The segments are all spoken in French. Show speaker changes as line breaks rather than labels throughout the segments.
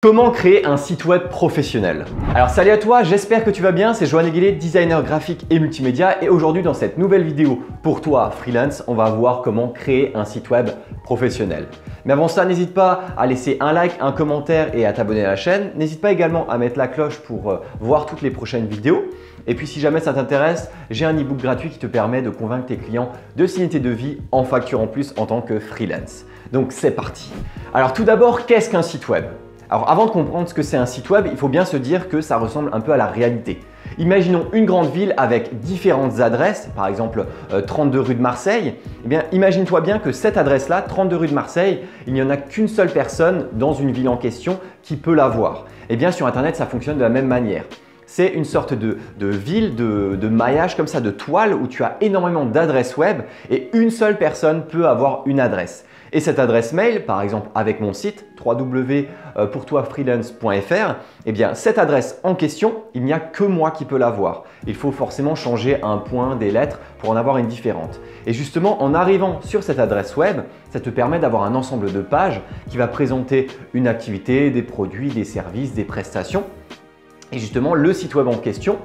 Comment créer un site web professionnel? Alors salut à toi, j'espère que tu vas bien, c'est Johan Eguillet, designer graphique et multimédia, et aujourd'hui dans cette nouvelle vidéo pour toi freelance, on va voir comment créer un site web professionnel. Mais avant ça, n'hésite pas à laisser un like, un commentaire et à t'abonner à la chaîne. N'hésite pas également à mettre la cloche pour voir toutes les prochaines vidéos. Et puis si jamais ça t'intéresse, j'ai un e-book gratuit qui te permet de convaincre tes clients de signer tes devis en facture en plus en tant que freelance. Donc c'est parti. Alors tout d'abord, qu'est-ce qu'un site web? Alors avant de comprendre ce que c'est un site web, il faut bien se dire que ça ressemble un peu à la réalité. Imaginons une grande ville avec différentes adresses, par exemple 32 rue de Marseille. Eh bien, imagine-toi bien que cette adresse-là, 32 rue de Marseille, il n'y en a qu'une seule personne dans une ville en question qui peut la voir. Eh bien, sur Internet, ça fonctionne de la même manière. C'est une sorte de ville, de maillage comme ça, de toile où tu as énormément d'adresses web et une seule personne peut avoir une adresse. Et cette adresse mail, par exemple avec mon site www.pourtoifreelance.fr, eh bien cette adresse en question, il n'y a que moi qui peux la voir. Il faut forcément changer un point, des lettres pour en avoir une différente. Et justement, en arrivant sur cette adresse web, ça te permet d'avoir un ensemble de pages qui va présenter une activité, des produits, des services, des prestations. Et justement, le site web en question,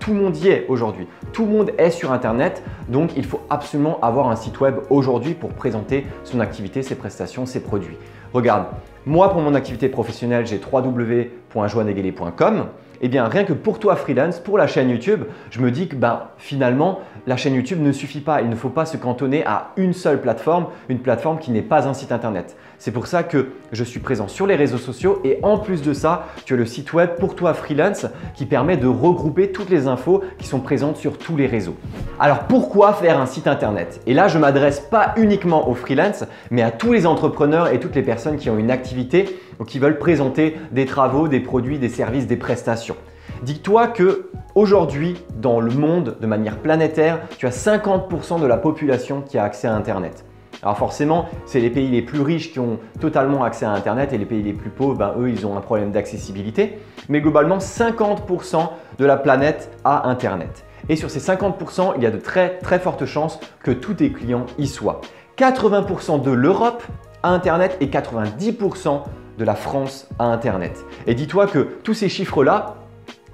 tout le monde y est aujourd'hui. Tout le monde est sur Internet, donc il faut absolument avoir un site web aujourd'hui pour présenter son activité, ses prestations, ses produits. Regarde, moi pour mon activité professionnelle, j'ai www.johaneguillet.com. Eh bien, rien que pour toi freelance, pour la chaîne YouTube, je me dis que finalement, la chaîne YouTube ne suffit pas. Il ne faut pas se cantonner à une seule plateforme, une plateforme qui n'est pas un site internet. C'est pour ça que je suis présent sur les réseaux sociaux et en plus de ça, tu as le site web pour toi freelance qui permet de regrouper toutes les infos qui sont présentes sur tous les réseaux. Alors pourquoi faire un site internet? Et là, je ne m'adresse pas uniquement aux freelance, mais à tous les entrepreneurs et toutes les personnes qui ont une activité ou qui veulent présenter des travaux, des produits, des services, des prestations. Dis-toi que aujourd'hui, dans le monde, de manière planétaire, tu as 50% de la population qui a accès à Internet. Alors forcément, c'est les pays les plus riches qui ont totalement accès à Internet et les pays les plus pauvres, eux, ils ont un problème d'accessibilité. Mais globalement, 50% de la planète a Internet. Et sur ces 50%, il y a de très fortes chances que tous tes clients y soient. 80% de l'Europe a Internet et 90% de la France à Internet. Et dis-toi que tous ces chiffres-là,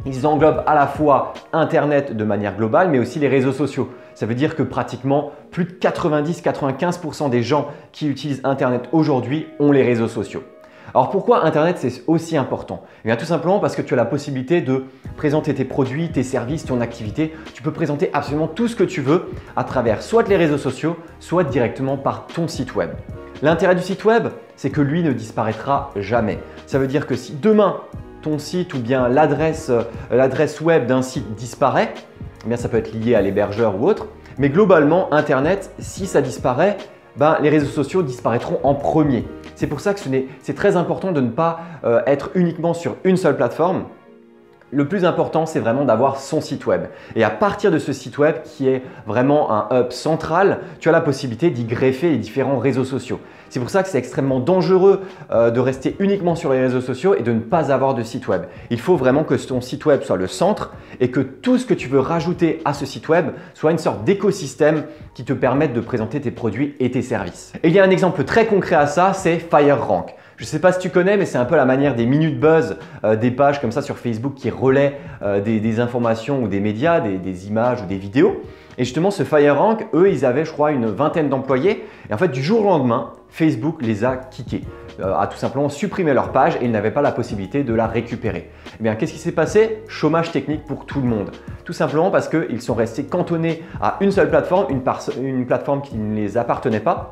ils englobent à la fois Internet de manière globale, mais aussi les réseaux sociaux. Ça veut dire que pratiquement plus de 90-95% des gens qui utilisent Internet aujourd'hui ont les réseaux sociaux. Alors pourquoi Internet c'est aussi important? Eh bien tout simplement parce que tu as la possibilité de présenter tes produits, tes services, ton activité. Tu peux présenter absolument tout ce que tu veux à travers soit les réseaux sociaux, soit directement par ton site web. L'intérêt du site web, c'est que lui ne disparaîtra jamais. Ça veut dire que si demain, ton site ou bien l'adresse web d'un site disparaît, eh bien ça peut être lié à l'hébergeur ou autre, mais globalement, Internet, si ça disparaît, les réseaux sociaux disparaîtront en premier. C'est pour ça que c'est très important de ne pas être uniquement sur une seule plateforme. Le plus important, c'est vraiment d'avoir son site web. Et à partir de ce site web qui est vraiment un hub central, tu as la possibilité d'y greffer les différents réseaux sociaux. C'est pour ça que c'est extrêmement dangereux de rester uniquement sur les réseaux sociaux et de ne pas avoir de site web. Il faut vraiment que ton site web soit le centre et que tout ce que tu veux rajouter à ce site web soit une sorte d'écosystème qui te permette de présenter tes produits et tes services. Et il y a un exemple très concret à ça, c'est FireRank. Je ne sais pas si tu connais, mais c'est un peu la manière des minutes buzz, des pages comme ça sur Facebook qui relaient des informations ou des médias, des images ou des vidéos. Et justement, ce FireRank, eux, ils avaient, je crois, une vingtaine d'employés. Et en fait, du jour au lendemain, Facebook les a kickés, a tout simplement supprimé leur page et ils n'avaient pas la possibilité de la récupérer. Eh bien, qu'est-ce qui s'est passé? Chômage technique pour tout le monde. Tout simplement parce qu'ils sont restés cantonnés à une seule plateforme, une plateforme qui ne les appartenait pas.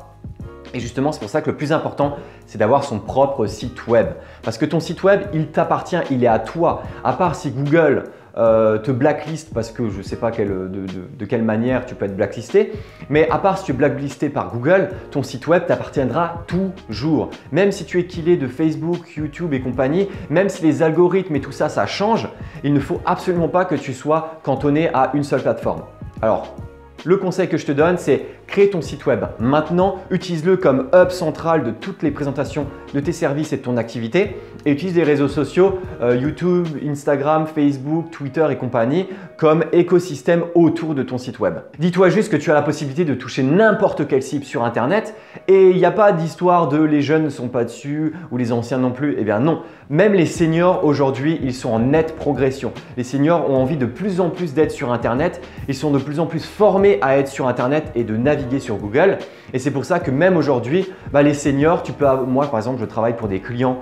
Et justement, c'est pour ça que le plus important, c'est d'avoir son propre site web. Parce que ton site web, il t'appartient, il est à toi. À part si Google te blacklist parce que je ne sais pas de quelle manière tu peux être blacklisté, mais à part si tu es blacklisté par Google, ton site web t'appartiendra toujours. Même si tu es killé de Facebook, YouTube et compagnie, même si les algorithmes et tout ça, ça change, il ne faut absolument pas que tu sois cantonné à une seule plateforme. Alors, le conseil que je te donne, c'est Crée ton site web maintenant, utilise-le comme hub central de toutes les présentations de tes services et de ton activité et utilise les réseaux sociaux, YouTube, Instagram, Facebook, Twitter et compagnie comme écosystème autour de ton site web. Dis-toi juste que tu as la possibilité de toucher n'importe quelle cible sur Internet et il n'y a pas d'histoire de les jeunes ne sont pas dessus ou les anciens non plus. Eh bien non, même les seniors aujourd'hui, ils sont en nette progression. Les seniors ont envie de plus en plus d'être sur Internet, ils sont de plus en plus formés à être sur Internet et de naviguer sur Google. Et c'est pour ça que même aujourd'hui, les seniors, moi par exemple, je travaille pour des clients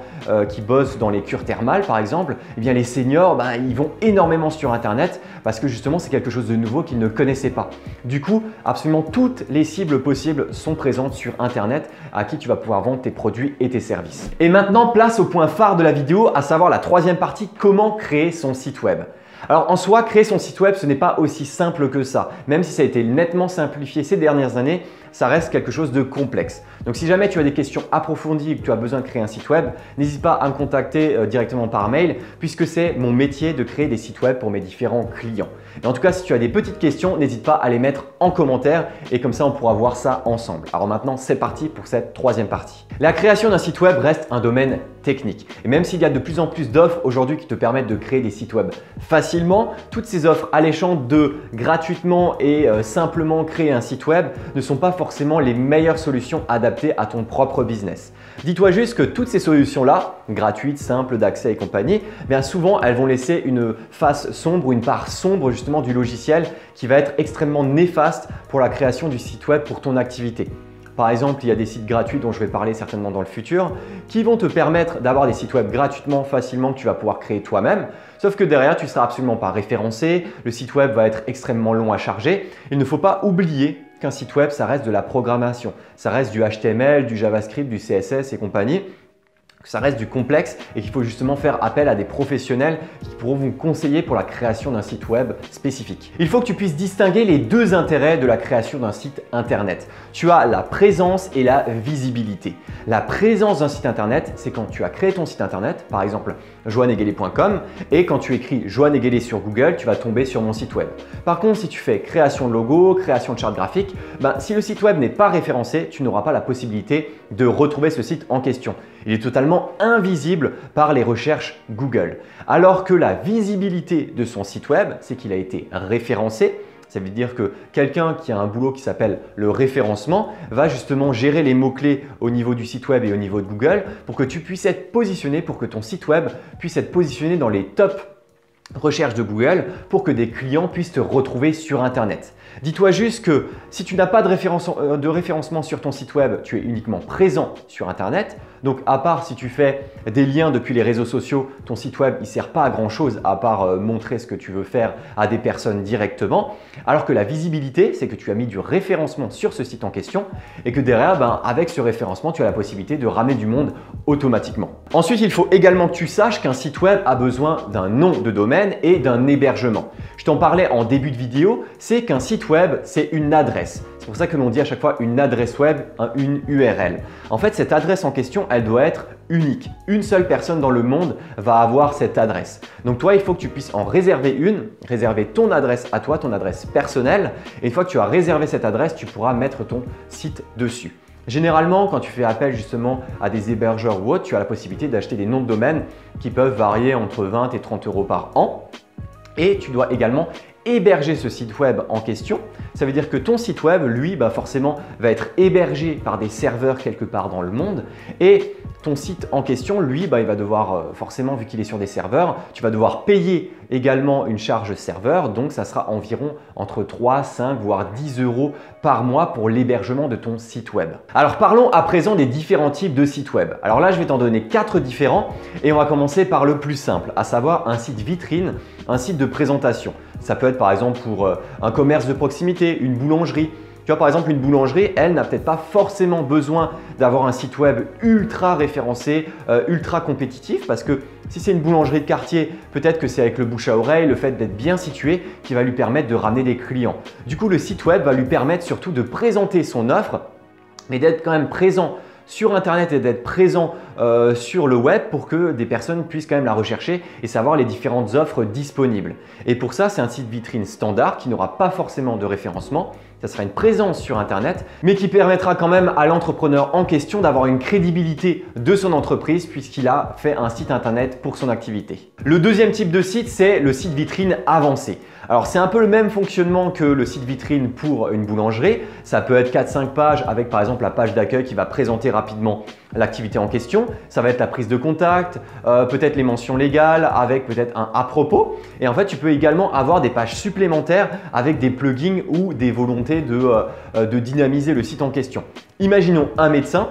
qui bossent dans les cures thermales par exemple, eh bien les seniors, ils vont énormément sur Internet parce que justement c'est quelque chose de nouveau qu'ils ne connaissaient pas. Du coup, absolument toutes les cibles possibles sont présentes sur Internet à qui tu vas pouvoir vendre tes produits et tes services. Et maintenant, place au point phare de la vidéo, à savoir la troisième partie, comment créer son site web. Alors en soi, créer son site web, ce n'est pas aussi simple que ça. Même si ça a été nettement simplifié ces dernières années, ça reste quelque chose de complexe. Donc si jamais tu as des questions approfondies et que tu as besoin de créer un site web, n'hésite pas à me contacter directement par mail puisque c'est mon métier de créer des sites web pour mes différents clients. Et en tout cas, si tu as des petites questions, n'hésite pas à les mettre en commentaire et comme ça, on pourra voir ça ensemble. Alors maintenant, c'est parti pour cette troisième partie. La création d'un site web reste un domaine technique. Et même s'il y a de plus en plus d'offres aujourd'hui qui te permettent de créer des sites web facilement, toutes ces offres alléchantes de gratuitement et simplement créer un site web ne sont pas forcément les meilleures solutions adaptées à ton propre business. Dis-toi juste que toutes ces solutions-là, gratuites, simples d'accès et compagnie, bien souvent elles vont laisser une face sombre ou une part sombre justement du logiciel qui va être extrêmement néfaste pour la création du site web pour ton activité. Par exemple, il y a des sites gratuits dont je vais parler certainement dans le futur qui vont te permettre d'avoir des sites web gratuitement, facilement que tu vas pouvoir créer toi-même. Sauf que derrière, tu ne seras absolument pas référencé, le site web va être extrêmement long à charger. Il ne faut pas oublier qu'un site web, ça reste de la programmation. Ça reste du HTML, du JavaScript, du CSS et compagnie. Ça reste du complexe et qu'il faut justement faire appel à des professionnels qui pourront vous conseiller pour la création d'un site web spécifique. Il faut que tu puisses distinguer les deux intérêts de la création d'un site internet. Tu as la présence et la visibilité. La présence d'un site internet, c'est quand tu as créé ton site internet, par exemple joanneguelet.com, et quand tu écris Joanne Eguelet sur Google, tu vas tomber sur mon site web. Par contre, si tu fais création de logo, création de charte graphique, si le site web n'est pas référencé, tu n'auras pas la possibilité de retrouver ce site en question. Il est totalement invisible par les recherches Google. Alors que la visibilité de son site web, c'est qu'il a été référencé. Ça veut dire que quelqu'un qui a un boulot qui s'appelle le référencement va justement gérer les mots-clés au niveau du site web et au niveau de Google pour que tu puisses être positionné, pour que ton site web puisse être positionné dans les top recherches de Google pour que des clients puissent te retrouver sur Internet. Dis-toi juste que si tu n'as pas de référencement sur ton site web, tu es uniquement présent sur Internet. Donc à part si tu fais des liens depuis les réseaux sociaux, ton site web il ne sert pas à grand chose à part montrer ce que tu veux faire à des personnes directement. Alors que la visibilité, c'est que tu as mis du référencement sur ce site en question et que derrière, avec ce référencement, tu as la possibilité de ramener du monde automatiquement. Ensuite, il faut également que tu saches qu'un site web a besoin d'un nom de domaine et d'un hébergement. Je t'en parlais en début de vidéo, c'est qu'un site web, c'est une adresse. C'est pour ça que l'on dit à chaque fois une adresse web, une URL. En fait, cette adresse en question, elle doit être unique. Une seule personne dans le monde va avoir cette adresse. Donc toi, il faut que tu puisses en réserver une, réserver ton adresse à toi, ton adresse personnelle. Et une fois que tu as réservé cette adresse, tu pourras mettre ton site dessus. Généralement, quand tu fais appel justement à des hébergeurs ou autres, tu as la possibilité d'acheter des noms de domaine qui peuvent varier entre 20 et 30 € par an. Et tu dois également héberger ce site web en question. Ça veut dire que ton site web, lui, forcément, va être hébergé par des serveurs quelque part dans le monde. Et ton site en question, lui, il va devoir, forcément, vu qu'il est sur des serveurs, tu vas devoir payer également une charge serveur. Donc, ça sera environ entre 3, 5, voire 10 € par mois pour l'hébergement de ton site web. Alors, parlons à présent des différents types de sites web. Alors là, je vais t'en donner 4 différents et on va commencer par le plus simple, à savoir un site vitrine, un site de présentation. Ça peut être par exemple pour un commerce de proximité, une boulangerie. Tu vois, par exemple, une boulangerie, elle n'a peut-être pas forcément besoin d'avoir un site web ultra référencé, ultra compétitif parce que si c'est une boulangerie de quartier, peut-être que c'est avec le bouche à oreille, le fait d'être bien situé qui va lui permettre de ramener des clients. Du coup, le site web va lui permettre surtout de présenter son offre, mais d'être quand même présent sur Internet et d'être présent sur le web pour que des personnes puissent quand même la rechercher et savoir les différentes offres disponibles. Et pour ça, c'est un site vitrine standard qui n'aura pas forcément de référencement, ça sera une présence sur Internet, mais qui permettra quand même à l'entrepreneur en question d'avoir une crédibilité de son entreprise puisqu'il a fait un site Internet pour son activité. Le deuxième type de site, c'est le site vitrine avancé. Alors c'est un peu le même fonctionnement que le site vitrine pour une boulangerie. Ça peut être 4-5 pages avec par exemple la page d'accueil qui va présenter rapidement l'activité en question. Ça va être la prise de contact, peut-être les mentions légales avec peut-être un à propos. Et en fait, tu peux également avoir des pages supplémentaires avec des plugins ou des volontés de dynamiser le site en question. Imaginons un médecin.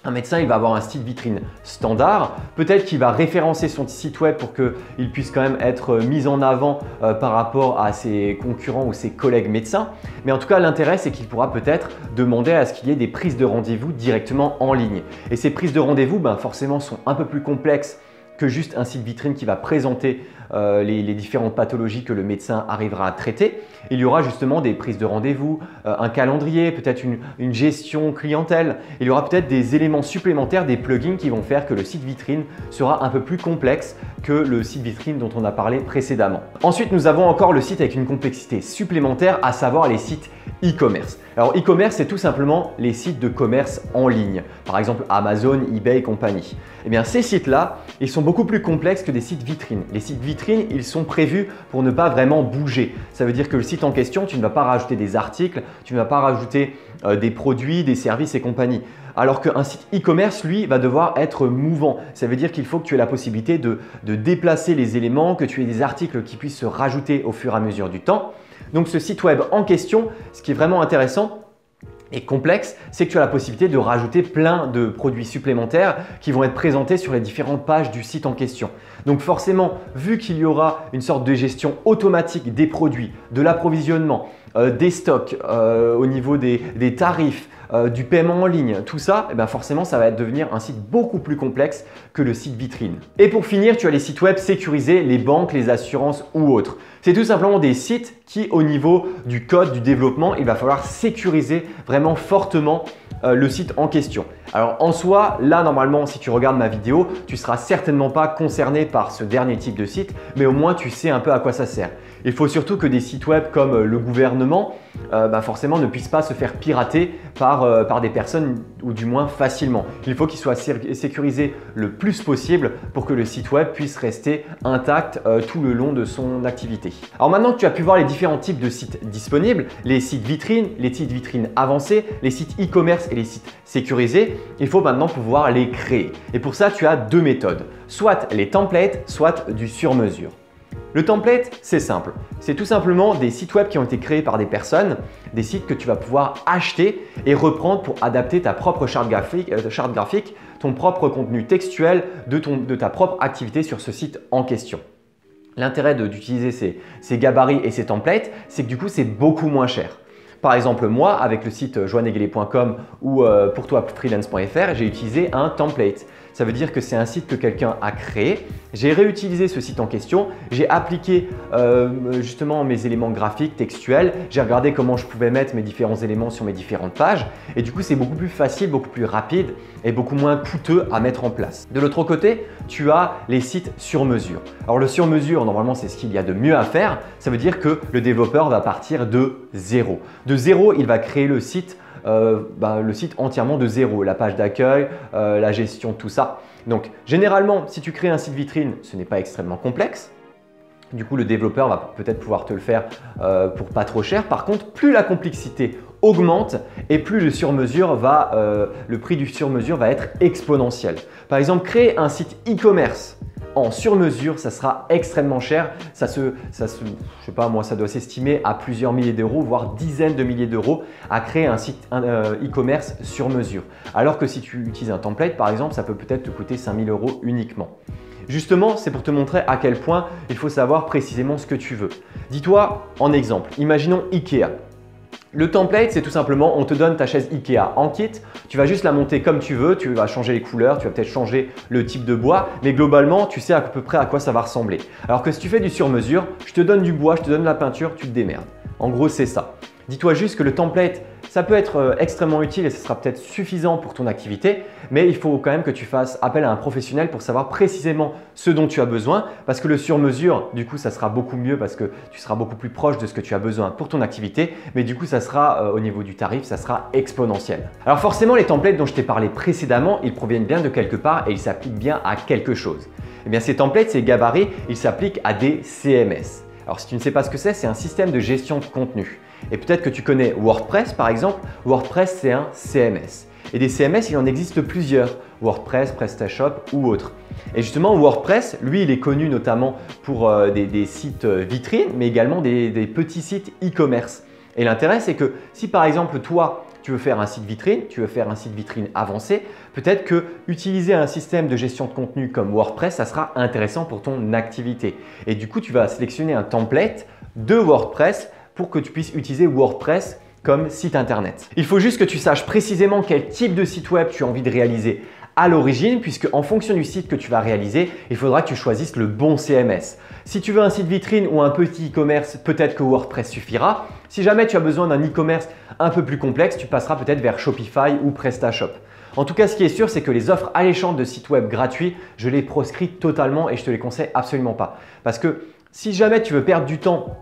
Un médecin, il va avoir un site vitrine standard. Peut-être qu'il va référencer son site web pour qu'il puisse quand même être mis en avant par rapport à ses concurrents ou ses collègues médecins. Mais en tout cas, l'intérêt, c'est qu'il pourra peut-être demander à ce qu'il y ait des prises de rendez-vous directement en ligne. Et ces prises de rendez-vous, forcément, sont un peu plus complexes que juste un site vitrine qui va présenter les différentes pathologies que le médecin arrivera à traiter. Il y aura justement des prises de rendez-vous, un calendrier, peut-être une gestion clientèle. Il y aura peut-être des éléments supplémentaires, des plugins qui vont faire que le site vitrine sera un peu plus complexe que le site vitrine dont on a parlé précédemment. Ensuite, nous avons encore le site avec une complexité supplémentaire, à savoir les sites e-commerce. Alors e-commerce, c'est tout simplement les sites de commerce en ligne, par exemple Amazon, eBay et compagnie. Eh bien ces sites-là, ils sont beaucoup plus complexes que des sites vitrines. Les sites vitrines, ils sont prévus pour ne pas vraiment bouger. Ça veut dire que le site en question, tu ne vas pas rajouter des articles, tu ne vas pas rajouter des produits, des services et compagnie. Alors qu'un site e-commerce, lui, va devoir être mouvant. Ça veut dire qu'il faut que tu aies la possibilité de déplacer les éléments, que tu aies des articles qui puissent se rajouter au fur et à mesure du temps. Donc ce site web en question, ce qui est vraiment intéressant et complexe, c'est que tu as la possibilité de rajouter plein de produits supplémentaires qui vont être présentés sur les différentes pages du site en question. Donc forcément, vu qu'il y aura une sorte de gestion automatique des produits, de l'approvisionnement, des stocks, au niveau des tarifs, du paiement en ligne, tout ça, forcément, ça va devenir un site beaucoup plus complexe que le site vitrine. Et pour finir, tu as les sites web sécurisés, les banques, les assurances ou autres. C'est tout simplement des sites qui, au niveau du code, du développement, il va falloir sécuriser vraiment fortement le site en question. Alors en soi, là normalement, si tu regardes ma vidéo, tu ne seras certainement pas concerné par ce dernier type de site, mais au moins tu sais un peu à quoi ça sert. Il faut surtout que des sites web comme le gouvernement forcément ne puissent pas se faire pirater par des personnes ou du moins facilement. Il faut qu'il soit sécurisé le plus possible pour que le site web puisse rester intact tout le long de son activité. Alors maintenant que tu as pu voir les différents types de sites disponibles, les sites vitrines, les sites vitrines avancés, les sites e-commerce et les sites sécurisés, il faut maintenant pouvoir les créer. Et pour ça, tu as deux méthodes, soit les templates, soit du sur-mesure. Le template, c'est simple. C'est tout simplement des sites web qui ont été créés par des personnes, des sites que tu vas pouvoir acheter et reprendre pour adapter ta propre charte graphique, ton propre contenu textuel de ta propre activité sur ce site en question. L'intérêt d'utiliser ces gabarits et ces templates, c'est que du coup, c'est beaucoup moins cher. Par exemple, moi, avec le site joanneguelet.com ou pourtoifreelance.fr, j'ai utilisé un template. Ça veut dire que c'est un site que quelqu'un a créé. J'ai réutilisé ce site en question. J'ai appliqué justement mes éléments graphiques, textuels. J'ai regardé comment je pouvais mettre mes différents éléments sur mes différentes pages. Et du coup, c'est beaucoup plus facile, beaucoup plus rapide et beaucoup moins coûteux à mettre en place. De l'autre côté, tu as les sites sur mesure. Alors le sur mesure, normalement, c'est ce qu'il y a de mieux à faire. Ça veut dire que le développeur va partir de zéro. De zéro, il va créer le site entièrement de zéro, la page d'accueil, la gestion, tout ça. Donc généralement, si tu crées un site vitrine, ce n'est pas extrêmement complexe. Du coup, le développeur va peut-être pouvoir te le faire pour pas trop cher. Par contre, plus la complexité augmente et plus le prix du sur-mesure va être exponentiel. Par exemple, créer un site e-commerce en sur-mesure, ça sera extrêmement cher. Je sais pas moi, ça doit s'estimer à plusieurs milliers d'euros, voire dizaines de milliers d'euros à créer un site e-commerce sur mesure. Alors que si tu utilises un template, par exemple, ça peut peut-être te coûter 5 000 € uniquement. Justement, c'est pour te montrer à quel point il faut savoir précisément ce que tu veux. Dis-toi en exemple, imaginons Ikea. Le template, c'est tout simplement, on te donne ta chaise Ikea en kit, tu vas juste la monter comme tu veux, tu vas changer les couleurs, tu vas peut-être changer le type de bois, mais globalement, tu sais à peu près à quoi ça va ressembler. Alors que si tu fais du sur-mesure, je te donne du bois, je te donne la peinture, tu te démerdes. En gros, c'est ça. Dis-toi juste que le template, Ça peut être extrêmement utile et ce sera peut-être suffisant pour ton activité, mais il faut quand même que tu fasses appel à un professionnel pour savoir précisément ce dont tu as besoin parce que le sur-mesure, du coup, ça sera beaucoup mieux parce que tu seras beaucoup plus proche de ce que tu as besoin pour ton activité, mais du coup, ça sera au niveau du tarif, ça sera exponentiel. Alors forcément, les templates dont je t'ai parlé précédemment, ils proviennent bien de quelque part et ils s'appliquent bien à quelque chose. Eh bien, ces templates, ces gabarits, ils s'appliquent à des CMS. Alors si tu ne sais pas ce que c'est un système de gestion de contenu. Et peut-être que tu connais WordPress par exemple. WordPress, c'est un CMS. Et des CMS, il en existe plusieurs. WordPress, PrestaShop ou autres. Et justement, WordPress, lui, il est connu notamment pour des sites vitrines, mais également des petits sites e-commerce. Et l'intérêt, c'est que si par exemple, toi, tu veux faire un site vitrine, tu veux faire un site vitrine avancé, peut-être que utiliser un système de gestion de contenu comme WordPress, ça sera intéressant pour ton activité. Et du coup, tu vas sélectionner un template de WordPress pour que tu puisses utiliser WordPress comme site internet. Il faut juste que tu saches précisément quel type de site web tu as envie de réaliser à l'origine, puisque en fonction du site que tu vas réaliser, il faudra que tu choisisses le bon CMS. Si tu veux un site vitrine ou un petit e-commerce, peut-être que WordPress suffira. Si jamais tu as besoin d'un e-commerce un peu plus complexe, tu passeras peut-être vers Shopify ou PrestaShop. En tout cas, ce qui est sûr, c'est que les offres alléchantes de sites web gratuits, je les proscris totalement et je te les conseille absolument pas. Parce que si jamais tu veux perdre du temps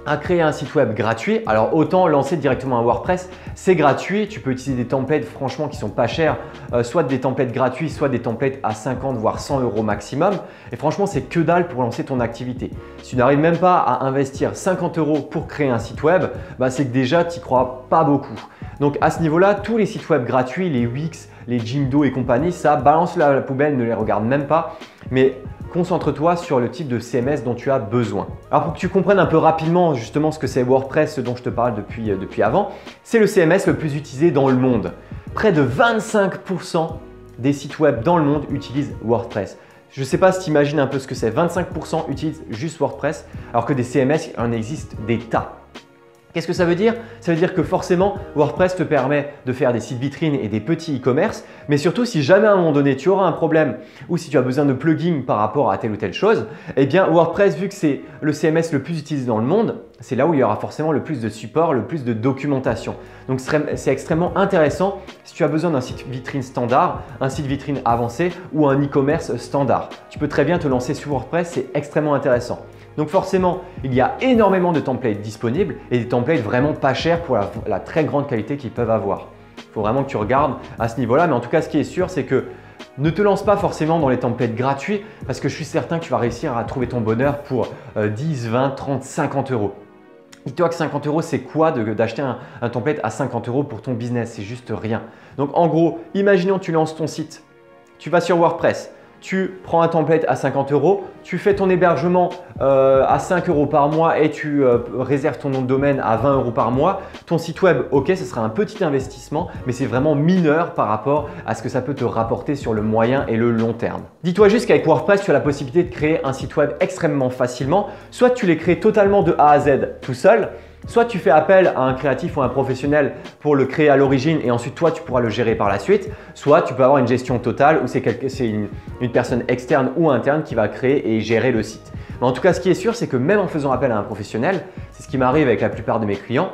à créer un site web gratuit, alors autant lancer directement un WordPress, c'est gratuit, tu peux utiliser des templates franchement qui sont pas chers, soit des templates gratuits, soit des templates à 50 voire 100 € maximum et franchement c'est que dalle pour lancer ton activité. Si tu n'arrives même pas à investir 50 € pour créer un site web, c'est que déjà tu n'y crois pas beaucoup. Donc à ce niveau-là, tous les sites web gratuits, les Wix, les Jimdo et compagnie, ça balance la poubelle, ne les regarde même pas. Mais concentre-toi sur le type de CMS dont tu as besoin. Alors pour que tu comprennes un peu rapidement justement ce que c'est WordPress, ce dont je te parle depuis avant, c'est le CMS le plus utilisé dans le monde. Près de 25% des sites web dans le monde utilisent WordPress. Je ne sais pas si tu imagines un peu ce que c'est, 25% utilisent juste WordPress alors que des CMS, il en existe des tas. Qu'est-ce que ça veut dire? Ça veut dire que forcément, WordPress te permet de faire des sites vitrines et des petits e-commerce, mais surtout si jamais à un moment donné tu auras un problème ou si tu as besoin de plugins par rapport à telle ou telle chose, eh bien WordPress, vu que c'est le CMS le plus utilisé dans le monde, c'est là où il y aura forcément le plus de support, le plus de documentation. Donc c'est extrêmement intéressant si tu as besoin d'un site vitrine standard, un site vitrine avancé ou un e-commerce standard. Tu peux très bien te lancer sur WordPress, c'est extrêmement intéressant. Donc forcément, il y a énormément de templates disponibles et des templates vraiment pas chers pour la très grande qualité qu'ils peuvent avoir. Il faut vraiment que tu regardes à ce niveau-là, mais en tout cas, ce qui est sûr, c'est que ne te lance pas forcément dans les templates gratuits parce que je suis certain que tu vas réussir à trouver ton bonheur pour 10, 20, 30, 50 €. Dis-toi que 50 €, c'est quoi d'acheter un template à 50 € pour ton business? C'est juste rien. Donc en gros, imaginons que tu lances ton site, tu vas sur WordPress, tu prends un template à 50 €, tu fais ton hébergement à 5 € par mois et tu réserves ton nom de domaine à 20 € par mois. Ton site web, ok, ce sera un petit investissement, mais c'est vraiment mineur par rapport à ce que ça peut te rapporter sur le moyen et le long terme. Dis-toi juste qu'avec WordPress, tu as la possibilité de créer un site web extrêmement facilement. Soit tu les crées totalement de A à Z tout seul, soit tu fais appel à un créatif ou un professionnel pour le créer à l'origine et ensuite toi tu pourras le gérer par la suite, soit tu peux avoir une gestion totale où c'est une personne externe ou interne qui va créer et gérer le site. Mais en tout cas, ce qui est sûr, c'est que même en faisant appel à un professionnel, c'est ce qui m'arrive avec la plupart de mes clients,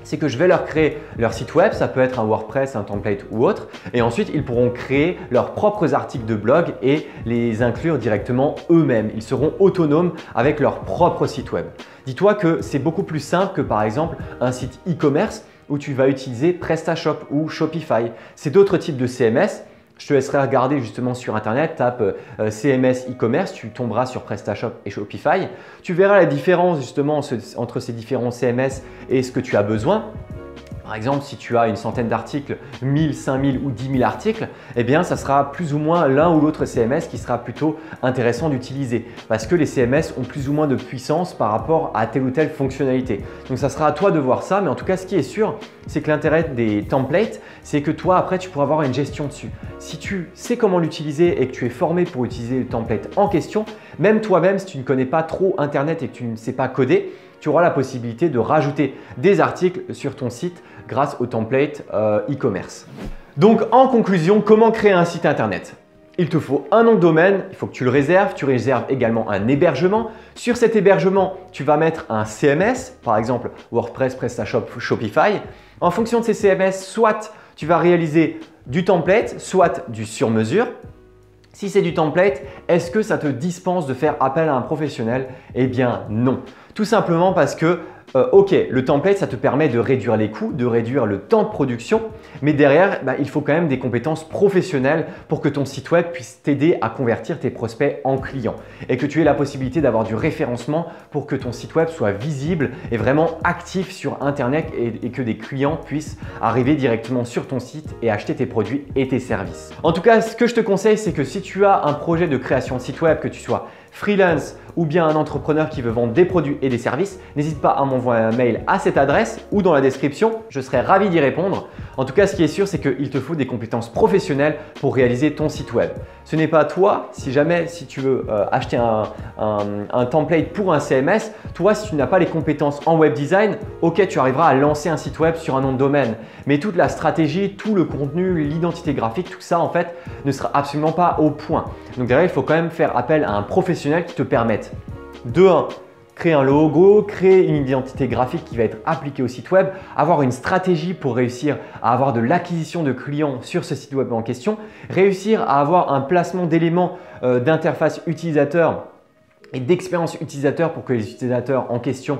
c'est que je vais leur créer leur site web, ça peut être un WordPress, un template ou autre, et ensuite ils pourront créer leurs propres articles de blog et les inclure directement eux-mêmes. Ils seront autonomes avec leur propre site web. Dis-toi que c'est beaucoup plus simple que par exemple un site e-commerce où tu vas utiliser PrestaShop ou Shopify. C'est d'autres types de CMS. Je te laisserai regarder justement sur internet, tape CMS e-commerce, tu tomberas sur PrestaShop et Shopify. Tu verras la différence justement entre ces différents CMS et ce que tu as besoin. Par exemple, si tu as une centaine d'articles, 1000, 5000 ou 10 000 articles, eh bien, ça sera plus ou moins l'un ou l'autre CMS qui sera plutôt intéressant d'utiliser parce que les CMS ont plus ou moins de puissance par rapport à telle ou telle fonctionnalité. Donc, ça sera à toi de voir ça, mais en tout cas, ce qui est sûr, c'est que l'intérêt des templates, c'est que toi, après, tu pourras avoir une gestion dessus. Si tu sais comment l'utiliser et que tu es formé pour utiliser le template en question, même toi-même, si tu ne connais pas trop Internet et que tu ne sais pas coder, tu auras la possibilité de rajouter des articles sur ton site grâce au template e-commerce. Donc en conclusion, comment créer un site internet? Il te faut un nom de domaine, il faut que tu le réserves. Tu réserves également un hébergement. Sur cet hébergement, tu vas mettre un CMS, par exemple WordPress, PrestaShop, Shopify. En fonction de ces CMS, soit tu vas réaliser du template, soit du sur-mesure. Si c'est du template, est-ce que ça te dispense de faire appel à un professionnel? Eh bien non. Tout simplement parce que ok, le template, ça te permet de réduire les coûts, de réduire le temps de production, mais derrière, il faut quand même des compétences professionnelles pour que ton site web puisse t'aider à convertir tes prospects en clients et que tu aies la possibilité d'avoir du référencement pour que ton site web soit visible et vraiment actif sur Internet et que des clients puissent arriver directement sur ton site et acheter tes produits et tes services. En tout cas, ce que je te conseille, c'est que si tu as un projet de création de site web, que tu sois freelance ou bien un entrepreneur qui veut vendre des produits et des services, n'hésite pas à m'envoyer un mail à cette adresse ou dans la description, je serai ravi d'y répondre. En tout cas, ce qui est sûr, c'est qu'il te faut des compétences professionnelles pour réaliser ton site web. Ce n'est pas toi, si tu veux acheter un template pour un CMS, toi, si tu n'as pas les compétences en web design, ok, tu arriveras à lancer un site web sur un nom de domaine. Mais toute la stratégie, tout le contenu, l'identité graphique, tout ça en fait ne sera absolument pas au point. Donc derrière, il faut quand même faire appel à un professionnel qui te permette de 1. Créer un logo, créer une identité graphique qui va être appliquée au site web, avoir une stratégie pour réussir à avoir de l'acquisition de clients sur ce site web en question, réussir à avoir un placement d'éléments d'interface utilisateur et d'expérience utilisateur pour que les utilisateurs en question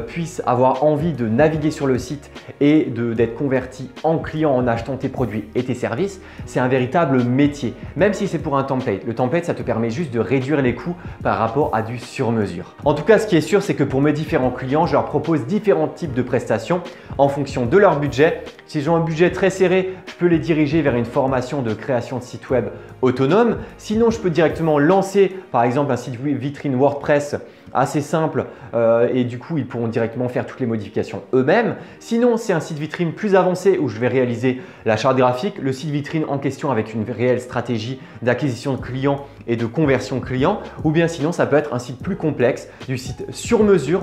puissent avoir envie de naviguer sur le site et d'être convertis en clients en achetant tes produits et tes services. C'est un véritable métier, même si c'est pour un template. Le template, ça te permet juste de réduire les coûts par rapport à du sur-mesure. En tout cas, ce qui est sûr, c'est que pour mes différents clients, je leur propose différents types de prestations en fonction de leur budget. Si ils ont un budget très serré, je peux les diriger vers une formation de création de site web autonome. Sinon, je peux directement lancer par exemple un site vitrine WordPress assez simple et du coup, ils pourront directement faire toutes les modifications eux-mêmes. Sinon, c'est un site vitrine plus avancé où je vais réaliser la charte graphique, le site vitrine en question avec une réelle stratégie d'acquisition de clients et de conversion client. Ou bien sinon, ça peut être un site plus complexe, du site sur mesure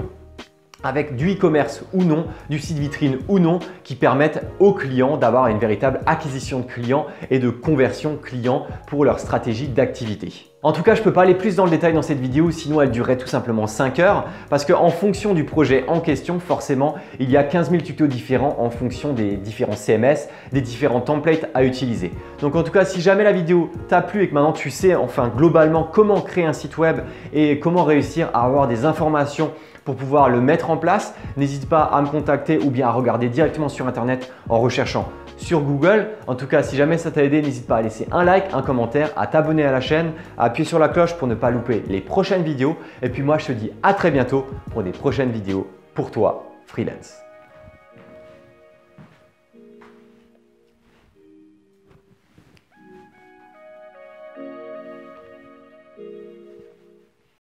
avec du e-commerce ou non, du site vitrine ou non, qui permettent aux clients d'avoir une véritable acquisition de clients et de conversion client pour leur stratégie d'activité. En tout cas, je ne peux pas aller plus dans le détail dans cette vidéo, sinon elle durerait tout simplement 5 heures parce qu'en fonction du projet en question, forcément, il y a 15 000 tutos différents en fonction des différents CMS, des différents templates à utiliser. Donc en tout cas, si jamais la vidéo t'a plu et que maintenant tu sais enfin globalement comment créer un site web et comment réussir à avoir des informations pour pouvoir le mettre en place, n'hésite pas à me contacter ou bien à regarder directement sur Internet en recherchant sur Google. En tout cas, si jamais ça t'a aidé, n'hésite pas à laisser un like, un commentaire, à t'abonner à la chaîne, à appuyer sur la cloche pour ne pas louper les prochaines vidéos. Et puis moi, je te dis à très bientôt pour des prochaines vidéos pour toi, freelance.